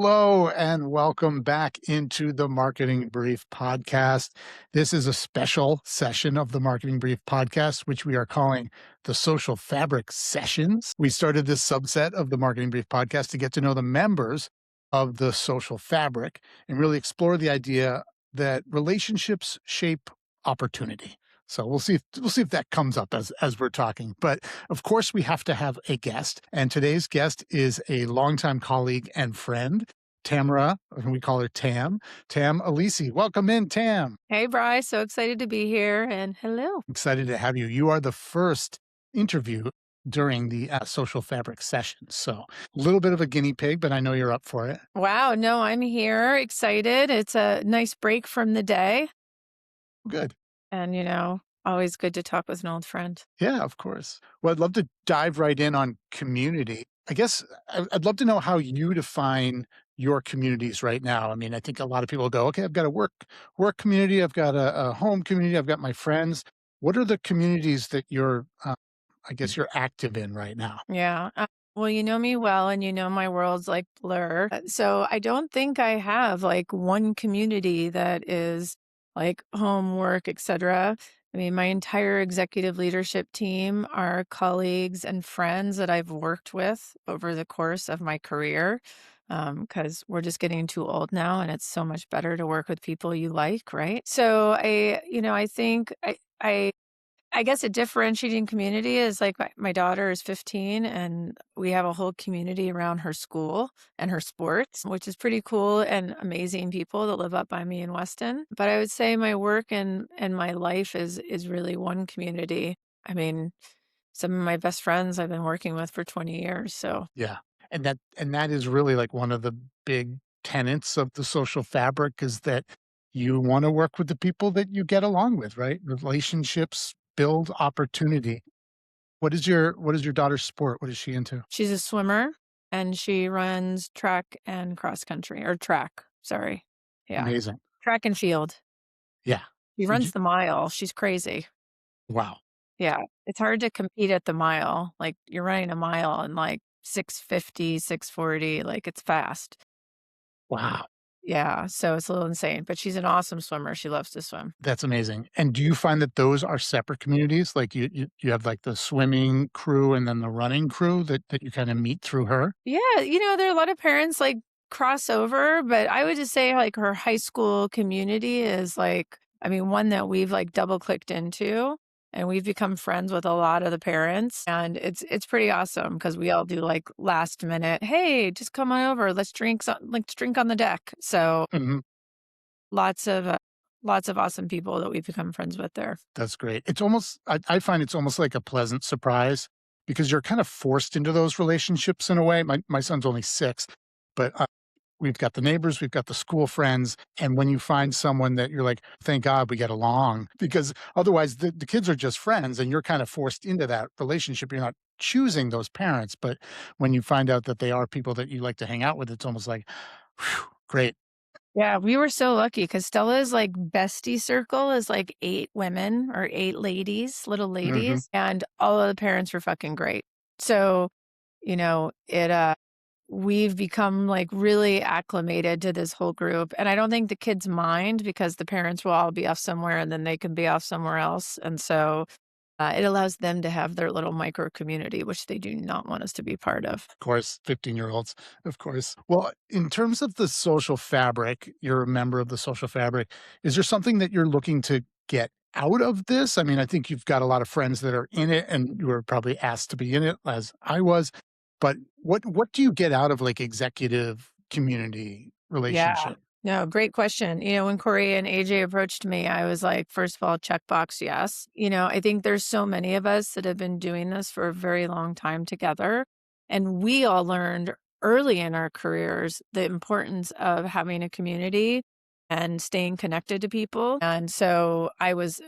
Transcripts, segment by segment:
Hello and welcome back into the Marketing Brief podcast. This is a special session of the Marketing Brief podcast, which we are calling the Social Fabric Sessions. We started this subset of the Marketing Brief podcast to get to know the members of the social fabric and really explore the idea that relationships shape opportunity. So we'll see if that comes up as we're talking. But of course, we have to have a guest, and today's guest is a longtime colleague and friend, Tamara. We call her Tam. Tam Alisi. Welcome in, Tam. Hey, Bry. So excited to be here. And hello. Excited to have you. You are the first interview during the Social Fabric session. So a little bit of a guinea pig, but I know you're up for it. Wow. No, I'm here. Excited. It's a nice break from the day. Good. And, always good to talk with an old friend. Yeah, of course. Well, I'd love to dive right in on community. I guess I'd love to know how you define your communities right now. I mean, I think a lot of people go, okay, I've got a work community, I've got a home community, I've got my friends. What are the communities that I guess you're active in right now? Yeah. Well, you know me well, and you know my world's like blur. So I don't think I have like one community that is like home, work, etc. I mean, my entire executive leadership team are colleagues and friends that I've worked with over the course of my career. Because we're just getting too old now, and it's so much better to work with people you like, right? So I think I guess a differentiating community is like my daughter is 15 and we have a whole community around her school and her sports, which is pretty cool and amazing people that live up by me in Weston. But I would say my work and my life is really one community. I mean, some of my best friends I've been working with for 20 years. So Yeah. And that is really like one of the big tenets of the social fabric is that you want to work with the people that you get along with, right? Relationships build opportunity. What is your daughter's sport? What is she into? she's a swimmer and she runs track and cross country or track. Sorry. Yeah. Amazing. Track and field. Yeah. She Did runs you the mile. She's crazy. Wow. Yeah. It's hard to compete at the mile. Like, you're running a mile in, like, 6:50, 6:40, like, it's fast. Wow. Yeah, so it's a little insane, but she's an awesome swimmer. She loves to swim. That's amazing. And do you find that those are separate communities? Like you have like the swimming crew and then the running crew that you kind of meet through her? Yeah, there are a lot of parents, like, crossover, but I would just say, like, her high school community is, like, I mean, one that we've, like, double clicked into, and we've become friends with a lot of the parents, and it's pretty awesome because we all do, like, last minute, "Hey, just come on over, let's drink on the deck." So, Mhm. lots of, uh, lots of awesome people that we've become friends with there. That's great. I find it's almost like a pleasant surprise because you're kind of forced into those relationships in a way. My son's only 6, but, we've got the neighbors, we've got the school friends, and when you find someone that you're like, "Thank God we get along," because otherwise the kids are just friends and you're kind of forced into that relationship. You're not choosing those parents, but when you find out that they are people that you like to hang out with, it's almost like, "Whew, great." Yeah, we were so lucky because Stella's, like, bestie circle is, like, 8 women or 8 ladies, little Mhm. ladies, and all of the parents were fucking great. So, we've become, like, really acclimated to this whole group, and I don't think the kids mind because the parents will all be off somewhere, and then they can be off somewhere else, and so, it allows them to have their little micro community, which they do not want us to be part of. Of course, 15-year-olds, of course. Well, in terms of the social fabric, you're a member of the social fabric. Is there something that you're looking to get out of this? I mean, I think you've got a lot of friends that are in it and you were probably asked to be in it as I was. But what do you get out of like executive community Yeah. relationship? No, great question. When Corey and AJ approached me, I was like, first of all, checkbox, yes. I think there's so many of us that have been doing this for a very long time together. And we all learned early in our careers the importance of having a community and staying connected to people. And so I was,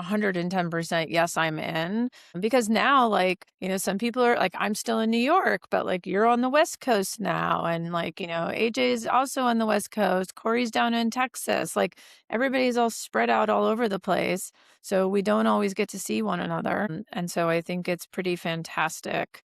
110% yes, I'm in. Because now, like, some people are like, I'm still in New York, but like you're on the West Coast now. And like, AJ's also on the West Coast. Corey's down in Texas. Like everybody's all spread out all over the place. So we don't always get to see one another. And so I think it's pretty fantastic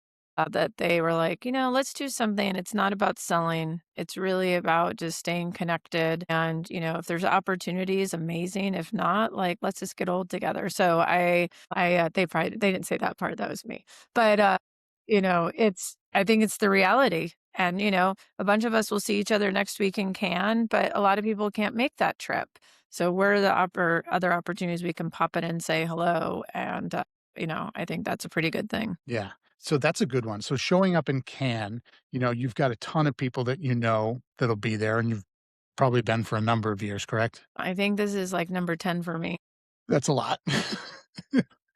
that they were like, let's do something. It's not about selling. It's really about just staying connected. And, if there's opportunities, amazing. If not, like, let's just get old together. So they didn't say that part. That was me. But, I think it's the reality. And, a bunch of us will see each other next week in Cannes, but a lot of people can't make that trip. So where are the other opportunities we can pop in and say hello? And, I think that's a pretty good thing. Yeah. So that's a good one. So showing up in Cannes, you've got a ton of people that that'll be there, and you've probably been for a number of years, correct? I think this is like number 10 for me. That's a lot.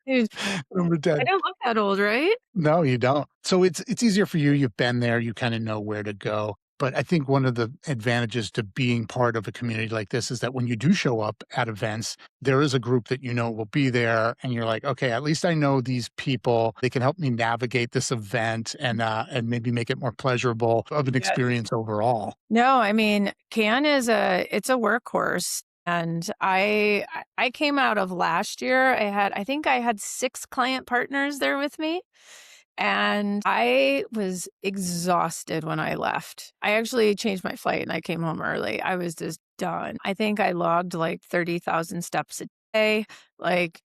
Dude, Number I 10. don't look that old, right? No, you don't. So it's easier for you. You've been there, you kinda know where to go. But I think one of the advantages to being part of a community like this is that when you do show up at events, there is a group that will be there, and you're like, "Okay, at least I know these people. They can help me navigate this event and maybe make it more pleasurable of an Yeah. experience overall." No, I mean, Cannes it's a workhorse. And I came out of last year. I think I had 6 client partners there with me. And I was exhausted when I left. I actually changed my flight and I came home early. I was just done. I think I logged like 30,000 steps a day, like,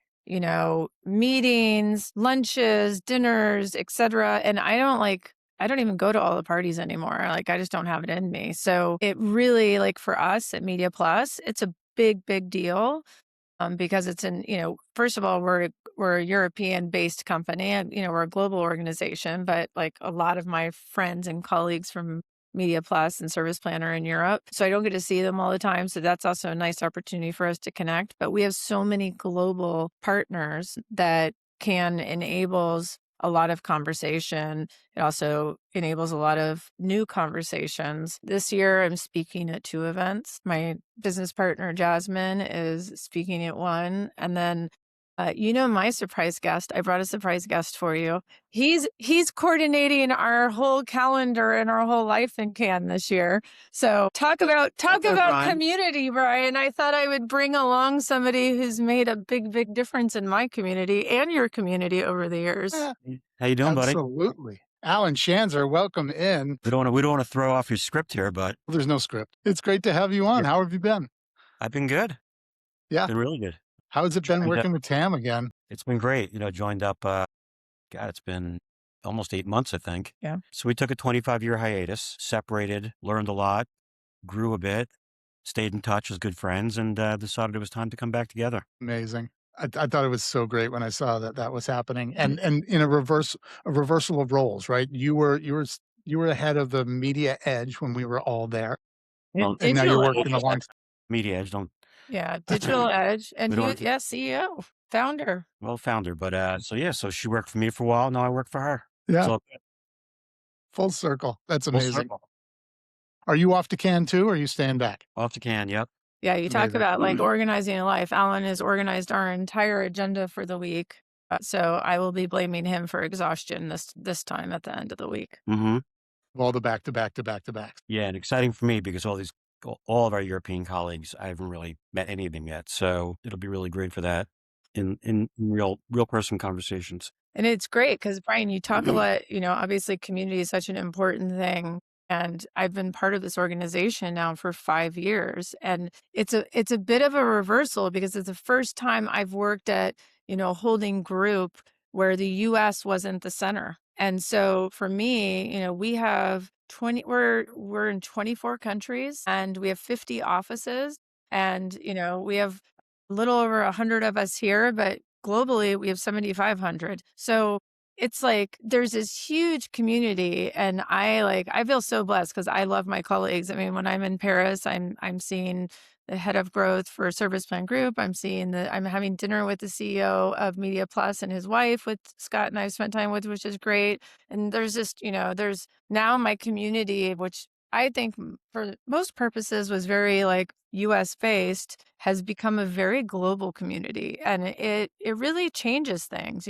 meetings, lunches, dinners, etc. And I don't even go to all the parties anymore. Like I just don't have it in me. So it really, like for us at Media Plus, it's a big, big deal because it's first of all, we're a European based company and, we're a global organization, but like a lot of my friends and colleagues from Media Plus and Service Planner in Europe. So I don't get to see them all the time. So that's also a nice opportunity for us to connect. But we have so many global partners that can enables a lot of conversation. It also enables a lot of new conversations. This year, I'm speaking at 2 events. My business partner, Jasmine, is speaking at one. And then, my surprise guest, I brought a surprise guest for you. He's coordinating our whole calendar and our whole life in Cannes this year. So talk Hello, about Brian. community, Brian. I thought I would bring along somebody who's made a big, big difference in my community and your community over the years. Yeah, How you doing, buddy? absolutely. Alan Shanzer, welcome in. We don't wanna throw off your script here, but There's no script. It's great to have you on. yeah, How have you been? I've been good. Yeah. Been really good. How has it been Joined up working with Tam again? It's been great, joined up, God, it's been almost 8 months, I think. Yeah. So we took a 25-year hiatus, separated, learned a lot, grew a bit, stayed in touch as good friends, and, decided it was time to come back together. Amazing. I thought it was so great when I saw that that was happening, and in a reversal of roles, right? You were ahead of the media edge when we were all there, Well, and now you're Digital working Edge. along. Media Edge, don't Yeah, Digital Edge. And we don't yeah, CEO, founder. well, founder, but, so yeah, so she worked for me for a while, now I work for her. Yeah, So full circle. That's full amazing. circle. Are you off to Cannes too, or are you staying back? Off to Cannes, yep. Yeah, you talk Amazing. about like organizing a life. Alan has organized our entire agenda for the week. So I will be blaming him for exhaustion this time at the end of the week. Mhm. Of all the back to back to back to backs. Yeah, and exciting for me because all of our European colleagues, I haven't really met any of them yet, so it'll be really great for that in real person conversations. And it's great because Brian, you talk a lot, obviously community is such an important thing. And I've been part of this organization now for 5 years. And it's a bit of a reversal because it's the first time I've worked at, a holding group where the US wasn't the center. And so for me, we have 20, we're in 24 countries and we have 50 offices. And, we have a little over 100 of us here, but globally we have 7,500. So it's like there's this huge community and I feel so blessed because I love my colleagues. I mean, when I'm in Paris, I'm seeing the head of growth for Service Plan Group. I'm having dinner with the CEO of Media Plus and his wife, with Scott and I've spent time with, which is great. And there's just, there's now my community, which I think for most purposes was very like US based, has become a very global community. And it really changes things,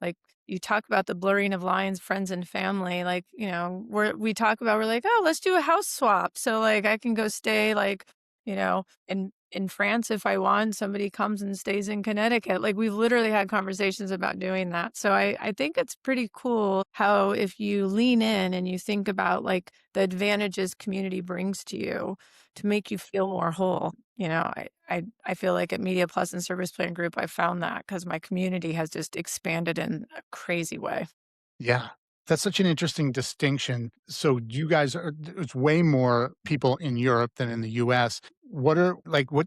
like you talk about the blurring of lines, friends and family, like, we're like, oh, let's do a house swap. So like I can go stay like, in in France if I want. Somebody comes and stays in Connecticut. Like we've literally had conversations about doing that. So I think it's pretty cool how if you lean in and you think about like the advantages community brings to you to make you feel more whole. I feel like at Media Plus and Service Plan Group, I found that because my community has just expanded in a crazy way. Yeah. That's such an interesting distinction. So you guys are there's way more people in Europe than in the US. What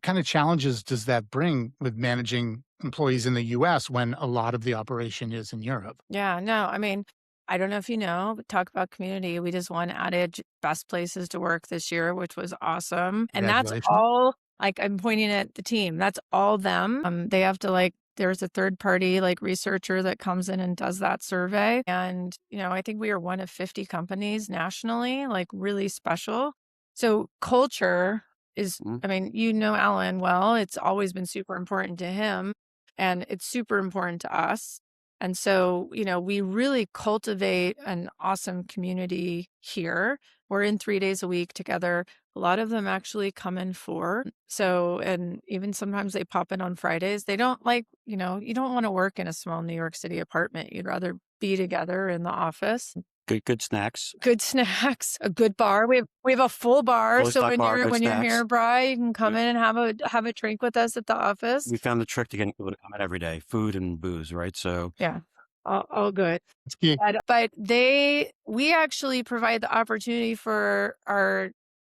kind of challenges does that bring with managing employees in the US when a lot of the operation is in Europe? Yeah, no, I mean, I don't know if you know, but talk about community. We just won Adage Best Places to Work this year, which was awesome. And that's Congratulations. all like I'm pointing at the team. That's all them. They have to like there's a third party like researcher that comes in and does that survey. And, I think we are one of 50 companies nationally, like really special. So culture is, Mhm. I mean, Alan well, it's always been super important to him and it's super important to us. And so, we really cultivate an awesome community here. We're in 3 days a week together. A lot of them actually come in 4. So, and even sometimes they pop in on Fridays. They don't like, you don't want to work in a small New York City apartment. You'd rather be together in the office. Good snacks, Good snacks, a good bar. We have a full bar. fully So stocked bar, good when you're snacks. here, Bri, you can come We in and have a drink with us at the office. we found the trick to getting people to come out every day, food and booze, right? So Yeah. All good. It's key. But we actually provide the opportunity for our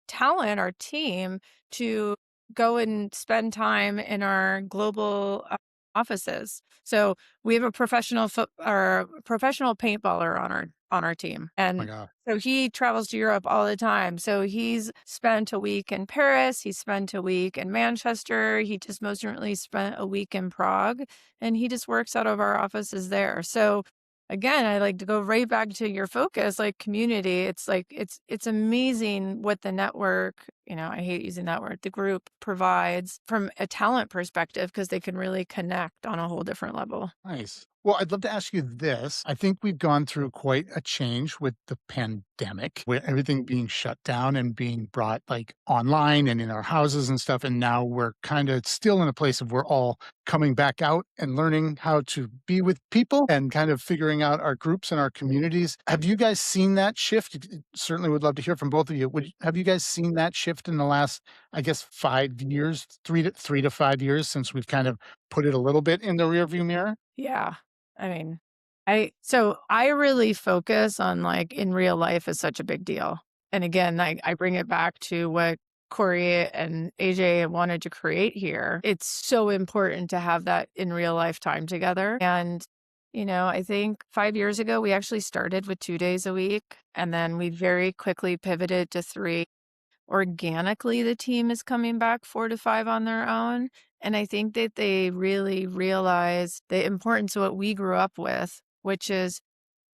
talent, our team to go and spend time in our global offices. So we have a professional paintballer on our team. Oh my And god. so he travels to Europe all the time. So he's spent a week in Paris, he spent a week in Manchester, he just most recently spent a week in Prague, and he just works out of our offices there. So again, I like to go right back to your focus, like community. It's like it's amazing what the network, I hate using that word, the group provides from a talent perspective because they can really connect on a whole different level. Nice. Well, I'd love to ask you this. I think we've gone through quite a change with the pandemic, where everything being shut down and being brought like online and in our houses and stuff. And now we're kind of still in a place of we're all coming back out and learning how to be with people and kind of figuring out our groups and our communities. Have you guys seen that shift? Certainly would love to hear from both of you. Have you guys seen that shift in the last, I guess, 5 years, 3 to 5 years since we've kind of put it a little bit in the rearview mirror? Yeah. I mean, I really focus on like in real life is such a big deal. And again, I bring it back to what Corey and AJ wanted to create here. It's so important to have that in real life time together. And, I think 5 years ago, we actually started with 2 days a week and then we very quickly pivoted to 3. Organically, the team is coming back 4 to 5 on their own. And I think that they really realize the importance of what we grew up with, which is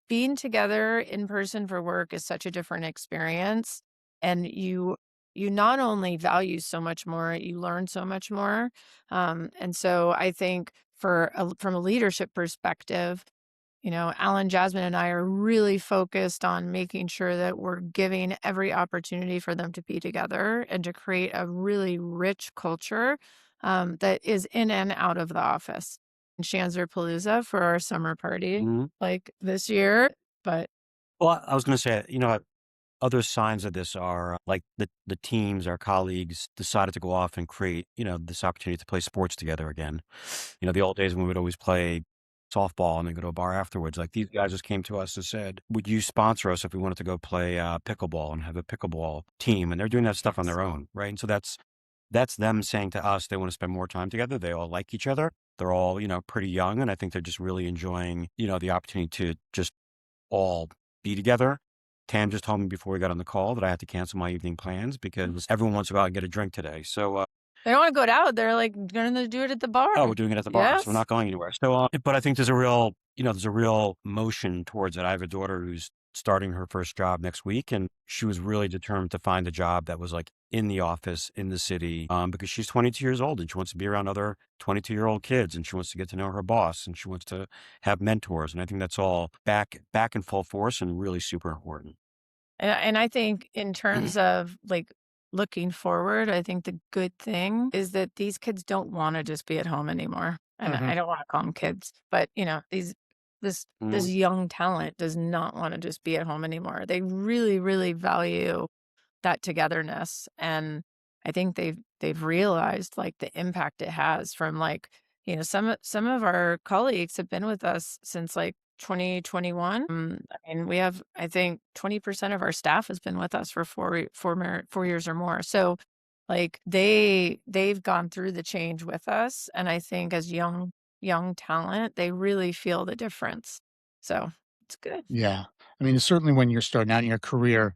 being together in person for work is such a different experience. And you not only value so much more, you learn so much more. And so I think from a leadership perspective, Alan, Jasmine, and I are really focused on making sure that we're giving every opportunity for them to be together and to create a really rich culture that is in and out of the office. Palooza for our summer party, Mhm. like this year. But Well, I was gonna say, other signs of this are like the teams, our colleagues decided to go off and create, this opportunity to play sports together again. The old days when we would always play softball and then go to a bar afterwards. Like these guys just came to us and said, "Would you sponsor us if we wanted to go play pickleball and have a pickleball team?" And they're doing that stuff on yes. their own, right? And so that's them saying to us they want to spend more time together. They all like each other. They're all, pretty young, and I think they're just really enjoying, the opportunity to just all be together. Tam just told me before we got on the call that I had to cancel my evening plans because everyone wants to go out and get a drink today. So, They don't want to go out. They're like going to do it at the bar. oh, we're doing it at the bar, so we're Yes. not going anywhere. So, but I think there's a real motion towards it. I have a daughter who's starting her first job next week, and she was really determined to find a job that was like in the office in the city, because she's 22 years old and she wants to be around other 22-year-old kids, and she wants to get to know her boss, and she wants to have mentors, and I think that's all back in full force and really super important. And I think in terms of like looking forward, I think the good thing is that these kids don't want to just be at home anymore. And Mhm. I don't want to call them kids, but this Mhm. young talent does not want to just be at home anymore. They really, really value that togetherness. And I think they've realized like the impact it has from like, some of our colleagues have been with us since like 2021. I mean, we have, I think 20% of our staff has been with us for 4 years or more. So like they've gone through the change with us. And I think as young talent, they really feel the difference. So it's good. Yeah. I mean, certainly when you're starting out in your career,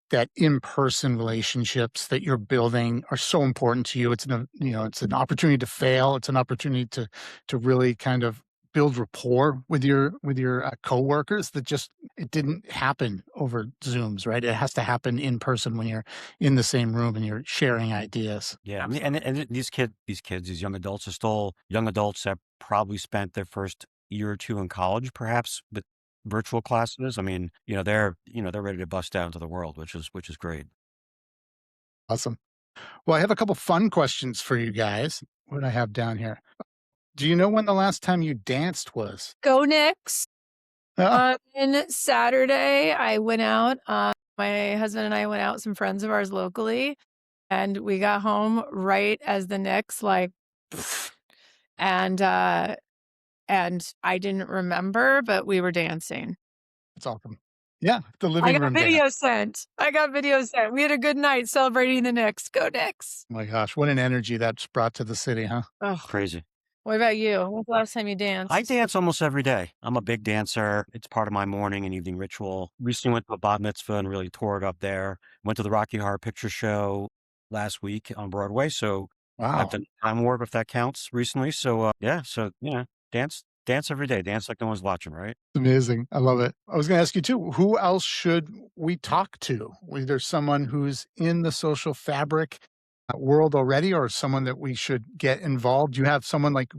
that in-person relationships that you're building are so important to you. It's an opportunity to fail. It's an opportunity to really kind of build rapport with your coworkers that just it didn't happen over Zooms, right? It has to happen in person when you're in the same room and you're sharing ideas. Yeah, I mean, and these young adults are still young adults that probably spent their first year or two in college, perhaps, with virtual classes. I mean, they're ready to bust out into the world, which is great. Awesome. Well, I have a couple fun questions for you guys. What do I have down here? Do you know when the last time you danced was? Go Knicks. Ah, On Saturday, I went out, my husband and I went out, some friends of ours locally, and we got home right as the Knicks, like, and, uh, and I didn't remember, but we were dancing. that's awesome. Yeah, the I living got room dance. video sent. I got video sent. We had a good night celebrating the Knicks. Go Knicks. My gosh, what an energy that's brought to the city, huh? Oh, Crazy. what about you? When's the last time you I danced? dance almost every day. I'm a big dancer. It's part of my morning and evening ritual. Recently went to a bat mitzvah and really tore it up there. Went to the Rocky Horror Picture Show last week on Broadway. So I've Wow, done time warp if that counts recently. So yeah, so dance every day. Dance like no one's watching, right? amazing. I love it. I was gonna ask you too, who else should we talk to? Was there someone who's in the social fabric world already or someone that we should get involved? Do you have someone like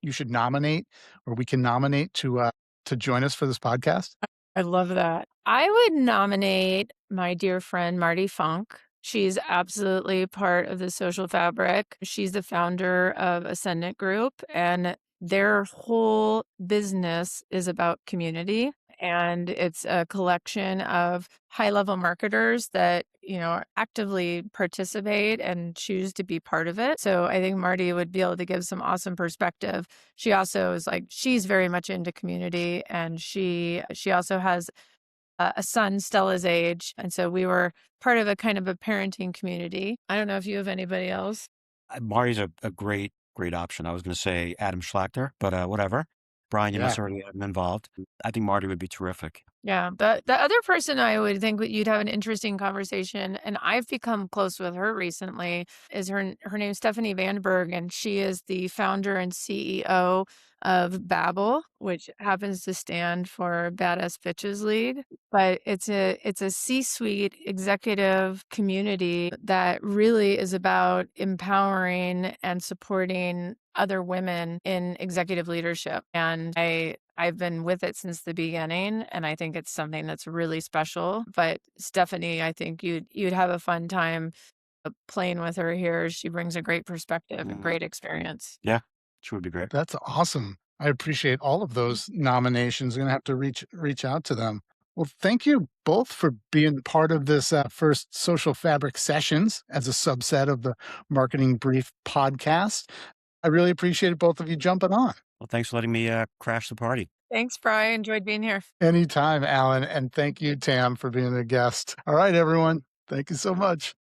you should nominate or we can nominate to join us for this podcast? I love that. I would nominate my dear friend Marty Funk. She's absolutely part of the social fabric. She's the founder of Ascendant Group, and their whole business is about community. And it's a collection of high level marketers that, actively participate and choose to be part of it. So I think Marty would be able to give some awesome perspective. She also is like, she's very much into community, and she also has a son Stella's age. And so we were part of a kind of a parenting community. I don't know if you have anybody else. Marty's a great option. I was going to say Adam Schlachter, but whatever. Brian, you Yeah. must already have him involved. I think Marty would be terrific. Yeah, the other person I would think you'd have an interesting conversation, and I've become close with her recently, is her name's Stephanie Vandenberg, and she is the founder and CEO of Babbel, which happens to stand for Badass Bitches League. But it's a C-suite executive community that really is about empowering and supporting other women in executive leadership. And I've been with it since the beginning, and I think it's something that's really special. But Stephanie, I think you'd have a fun time playing with her here. She brings a great perspective and Mm, great experience. yeah, she would be great. That's awesome. I appreciate all of those nominations. I'm gonna have to reach out to them. Well, thank you both for being part of this first Social Fabric Sessions as a subset of the Marketing Brief podcast. I really appreciate both of you jumping on. Well, thanks for letting me crash the party. Thanks, Bri. Enjoyed being here. Anytime, Alan, and thank you, Tam, for being a guest. All right, everyone. Thank you so much.